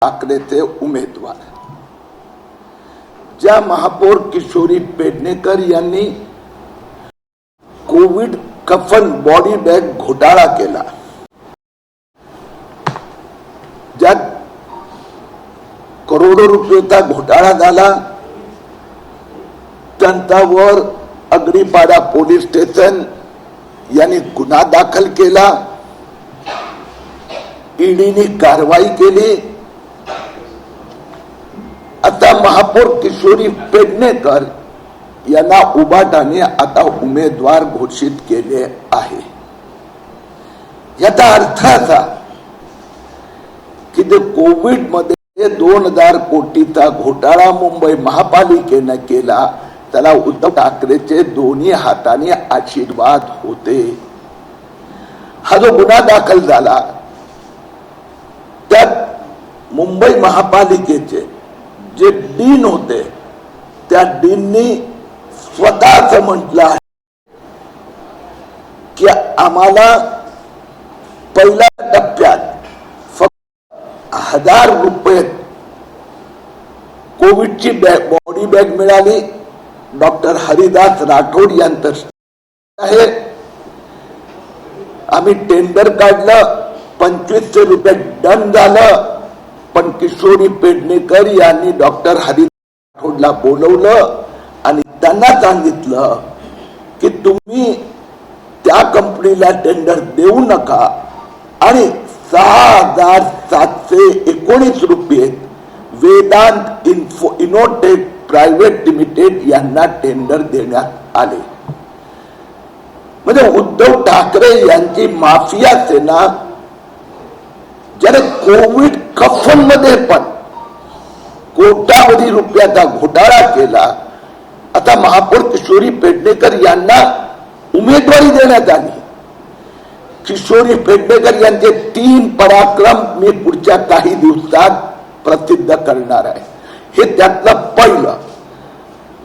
ठाकरेचे उमेदवार ज्या महापौर किशोरी पेडणेकर यांनी कोविड कफन बॉडी बॅग घोटाळा केला, ज्यात करोडो रुपयाचा घोटाळा झाला, त्यांच्यावर अग्निपाडा पोलीस स्टेशन यांनी गुन्हा दाखल केला, ईडीने कारवाई केली। आता महापौर किशोरी पेडणेकर यांना उभाटाने आता उमेदवार घोषित केले आहे। याचा अर्थ असा की ते कोविड मध्ये 2000 कोटीचा घोटाळा मुंबई महापालिकेने केला, त्याला उद्धव ठाकरेचे दोन्ही हाताने आशीर्वाद होते। हा जो गुन्हा दाखल झाला त्यात मुंबई महापालिकेचे जे डीन होते त्या डीननी स्वतःच म्हटलं आहे की आम्हाला पहिल्या टप्प्यात फक्त 1000 रुपये कोविडची बॉडी बॅग मिळाली। डॉक्टर हरिदास राठोड यांचं आहे, आम्ही टेंडर काढलं, 2500 रुपये डन झालं, पण किशोरी पेडणेकर यांनी डॉक्टर हरिदास राठोडला बोलवलं आणि त्यांना सांगितलं की तुम्ही त्या कंपनीला टेंडर देऊ नका आणि 6719 रुपये वेदांत इनोटेक प्रायव्हेट लिमिटेड यांना टेंडर देण्यात आले। म्हणजे उद्धव ठाकरे यांची माफिया सेना ज्याने कोविड कफन मध्ये पण कोट्यावधी रुपयाचा घोटाळा केला, आता महापौर किशोरी पेडणेकर यांना उमेदवारी देण्यात आली। किशोरी पेडणेकर यांचे 3 पराक्रम मी पुढच्या काही दिवसात प्रसिद्ध करणार आहे। हे त्यातलं पहिलं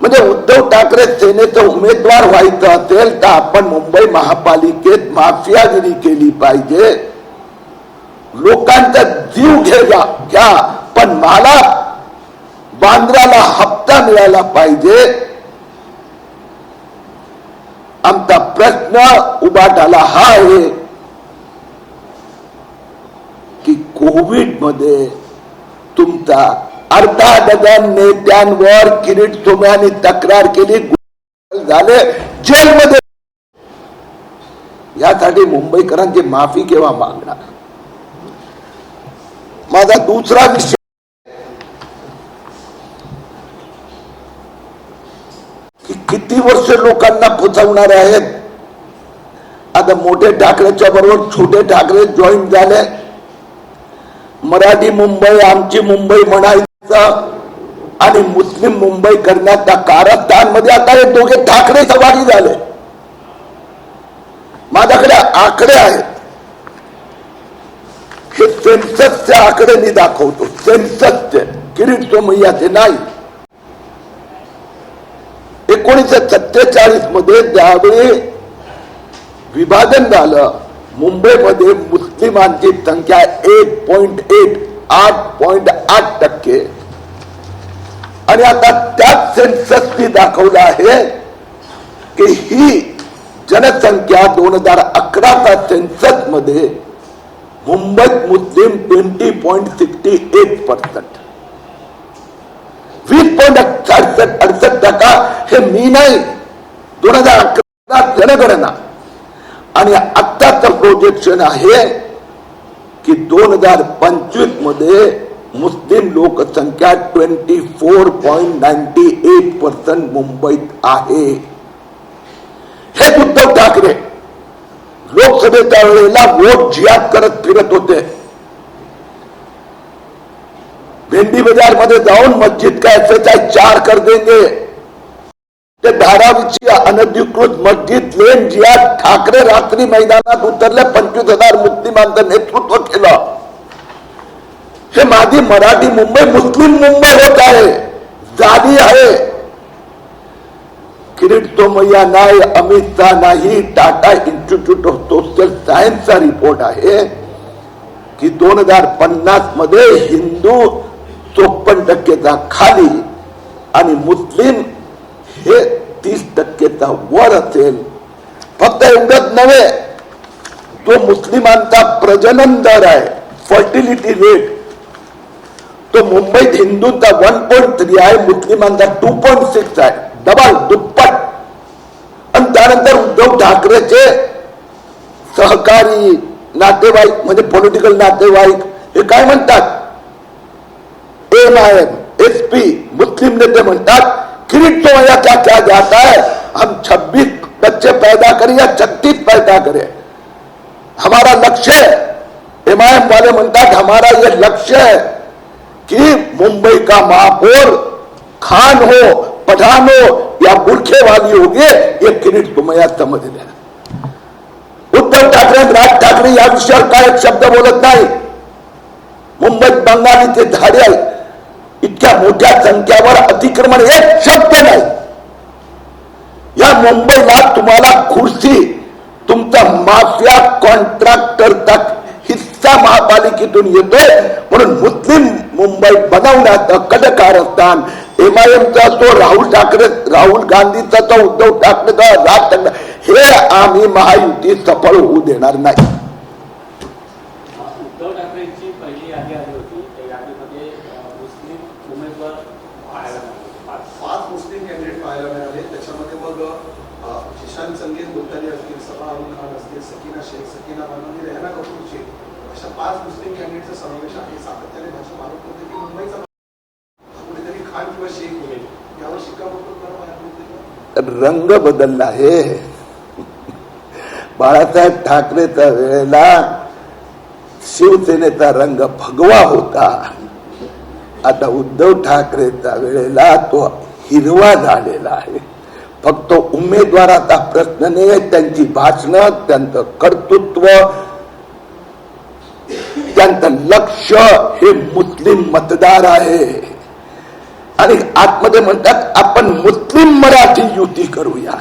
म्हणजे उद्धव ठाकरे सेनेचं उमेदवार व्हायचं असेल तर आपण मुंबई महापालिकेत माफियागिरी केली पाहिजे, लोकांचा जीव घ्या, पण मला बांद्राला हप्ता मिळाला पाहिजे। आमचा प्रश्न उभाटाला हा आहे की कोविड मध्ये तुमचा अर्धा डझन नेत्यांवर किरीट सोमय्यांनी तक्रार केली, झाले जेलमध्ये। यासाठी मुंबईकरांची माफी केव्हा मागणार? माझा दुसरा विषय की किती वर्ष लोकांना फसवणार आहेत। आता मोठे ठाकरेच्या बरोबर छोटे ठाकरे जॉईन झाले, मराठी मुंबई आमची मुंबई म्हणायचं आणि मुस्लिम मुंबई करण्याच्या कारस्थान मध्ये आता हे दोघे ठाकरे सहभागी झाले। माझ्याकडे आकडे आहेत, हे सेन्ससचे आकडे मी दाखवतो, सेन्ससचे, किरीट सोमय्याचे नाही। 1947 मध्ये ज्यावेळी विभाजन झालं, मुंबईमध्ये मुस्लिमांची संख्या 8.8% आणि आता त्याच सेन्ससनी दाखवलं आहे की ही जनसंख्या 2011चा सेन्सस मध्ये मुंबईत मुस्लिम 20.68%, 20.68%। हे मी नाही, 2011 जनगणना आणि आत्ताचं प्रोजेक्शन आहे की 2025 मध्ये मुस्लिम लोकसंख्या 24.98% मुंबईत आहे। हे उद्धव ठाकरे लोकसभेच्या वेळेला वोट जिहाद करत फिरत होते, भेंडी बाजार मध्ये जाऊन मस्जिद का SHI 4 कर देंगे, ते धारावीची अनधिकृत मस्जिद लेन जिहाद ठाकरे रात्री मैदानात उतरले, 25,000 मुस्लिमांचं नेतृत्व केलं। हे माझी मराठी मुंबई मुस्लिम मुंबई होत आहे, झाली आहे। किरीट सोमय्या नाही, अमित शाह नाही, टाटा इन्स्टिट्यूट ऑफ सोशल सायन्सचा रिपोर्ट आहे की 2050 मध्ये हिंदू 54% खाली आणि मुस्लिम हे 30% वर असेल. फक्त एवढंच नव्हे, तो मुस्लिमांचा प्रजनन दर आहे, फर्टिलिटी रेट, तो मुंबईत हिंदूंचा 1.3 आहे, मुस्लिमांचा 2.6 आहे, डबल दुप्पट. आणि त्यानंतर उद्धव ठाकरेचे सहकारी नातेवाईक म्हणजे पॉलिटिकल नातेवाईक हे काय म्हणतात, MIM, SP मुस्लिम नेते म्हणतात किरीट तो या क्या क्या जाता है, हम 26 बच्चे पैदा करें या 36 पैदा करें, हमारा लक्ष्य है. MIM वाले म्हणतात हमारा ये लक्ष्य है कि मुंबई का महापौर खान हो, पठान हो या बुरखे वाली होगी, ये किरीट तुम्हाला समज लेना. उद्धव ठाकरे राज ठाकरे या विषयावर काय एक शब्द बोलत नाही. मुंबईत बंगालीचे झाडे इतक्या मोठ्या संख्यावर अतिक्रमण एक शब्द नाही. या मुंबईला तुम्हाला खुर्ची, तुमचा माफिया कॉन्ट्रॅक्टरचा हिस्सा महापालिकेतून येतोय, म्हणून मुस्लिम मुंबई बनवण्याचं कडकारस्थान MIMचा असो, राहुल गांधीचा तो, उद्धव ठाकरेचा, राज ठाकरे, हे आम्ही महायुती सफळ होऊ देणार नाही. उद्धव ठाकरेंची पहिली यादी आली होती, त्या यादीमध्ये मुस्लिम उमेदवार पाहायला मिळाले, 5 मुस्लिम कॅन्डिडेट पाहायला मिळाले. त्याच्यामध्ये मग जिशान संगीत गुप्तानी असतील, सबा अरुण खान असतील, सकीना शेख, सकीना बानोनी, रेहना कपूर शेख, अशा 5 मुस्लिम कॅन्डिडेटचा समावेश आहे. सातत्याने भाजप आरोप होते की मुंबईचा कुठेतरी खान किंवा शेख होईल, यावर शिक्कामोर्तब करणं रंग बदलला आहे. बाळासाहेब ठाकरेच्या वेळेला शिवसेनेचा रंग भगवा होता, आता उद्धव ठाकरेच्या वेळेला तो हिरवा झालेला आहे. फक्त उमेदवाराचा प्रश्न नाही, त्यांची भाषणं, त्यांचं कर्तृत्व, त्यांचं लक्ष हे मुस्लिम मतदार आहे. आणि आतमध्ये म्हणतात आपण मुस्लिम मराठी युती करूया.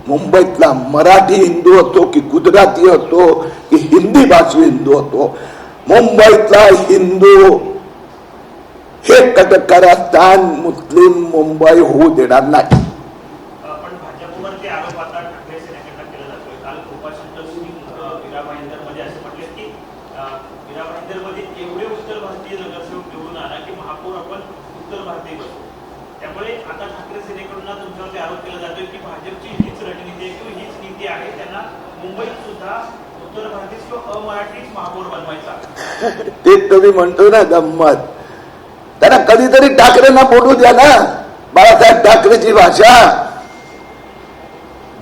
मुंबईतला मराठी हिंदू असो की गुजराती असो की हिंदी भाषी हिंदू असो, मुंबईतला हिंदू हे कडकारस्थान मुस्लिम मुंबई होऊ देणार नाही. पण भाजपवर जे आरोप आता ठाकरे सेनेकडनं केला जातोय, काल गोपाळ शंकर मीरा भाईंदरमध्ये असे म्हटले की मीरा भाईंदरमध्ये एवढे उत्तर भारतीय नगरसेवक निवडून आला की महापौर आपण उत्तर भारतीय बसू. त्यामुळे आता ठाकरे सेनेकडून तुमच्यावरती आरोप केला जातोय की भाजपची हीच रणनीती आहे किंवा हीच नीती आहे, त्यांना मुंबईत सुद्धा उत्तर भारतीय किंवा अमराठीच महापौर बनवायचा. ते तुम्ही म्हणतो ना गंमत, त्यांना कधीतरी ठाकरेंना बोलू द्या ना. बाळासाहेब ठाकरेची भाषा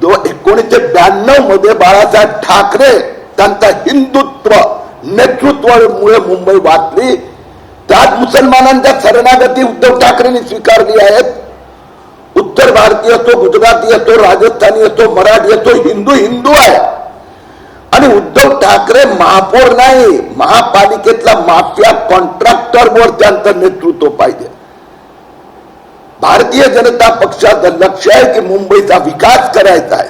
1992 मध्ये बाळासाहेब ठाकरे त्यांचा हिंदुत्व नेतृत्वामुळे मुंबई वाचली. त्यात मुसलमानांच्या शरणागती उद्धव ठाकरेंनी स्वीकारली आहेत. उत्तर भारतीय असो, गुजराती असो, राजस्थानी असो, मराठी असो, हिंदू हिंदू आहे. आणि उद्धव ठाकरे महापौर नाही, महापालिकेतला माफिया कॉन्ट्रॅक्टरवर त्यांचं नेतृत्व पाहिजे. भारतीय जनता पक्षाचं लक्ष आहे की मुंबईचा विकास करायचा आहे.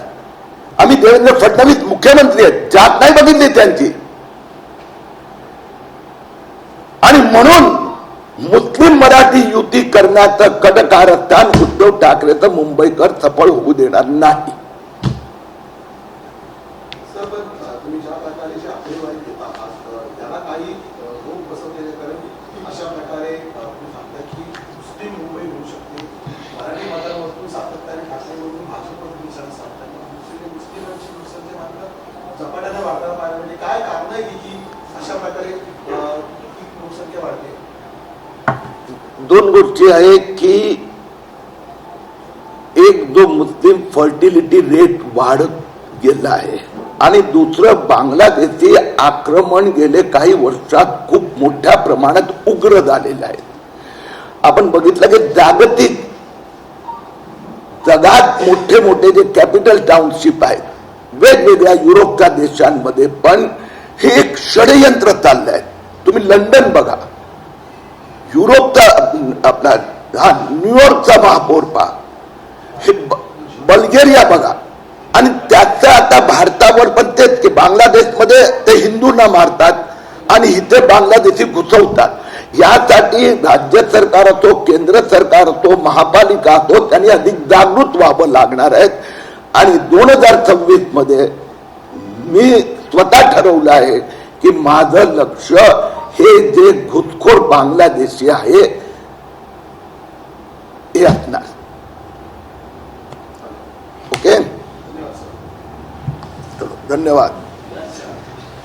आम्ही देवेंद्र फडणवीस मुख्यमंत्री आहेत, जात नाही बघितली त्यांची. आणि म्हणून मुस्लिम मराठी युती करण्याचं कडकारस्थान उद्धव ठाकरेचं मुंबईकर सफळ होऊ देणार नाही. दोन गोष्टी आहे की एक जो मुस्लिम फर्टिलिटी रेट वाढत गेला आहे आणि दुसरं बांगलादेशचे आक्रमण गेले काही वर्षात खूप मोठ्या प्रमाणात उग्र झालेलं आहे. आपण बघितलं की जागतिक जगात मोठे मोठे जे कॅपिटल टाउनशिप आहेत वेगवेगळ्या युरोपच्या देशांमध्ये पण हे एक षडयंत्र चाललंय. तुम्ही लंडन बघा, युरोपचा आपला न्यूयॉर्कचा महापौर पहा, हे बल्गेरिया बघा, आणि त्याचं आता भारतावर पण तेच की बांगलादेशमध्ये ते हिंदूंना मारतात आणि इथे बांगलादेशी घुसवतात। यासाठी राज्य सरकार असो, केंद्र सरकार असो, महापालिका असो, त्यांनी अधिक जागृत व्हावं लागणार आहेत। आणि 2026 मध्ये मी स्वतः ठरवलं आहे की माझं लक्ष हे जे घुसखोर बांगलादेशी आहे हे असणार। ओके, धन्यवाद।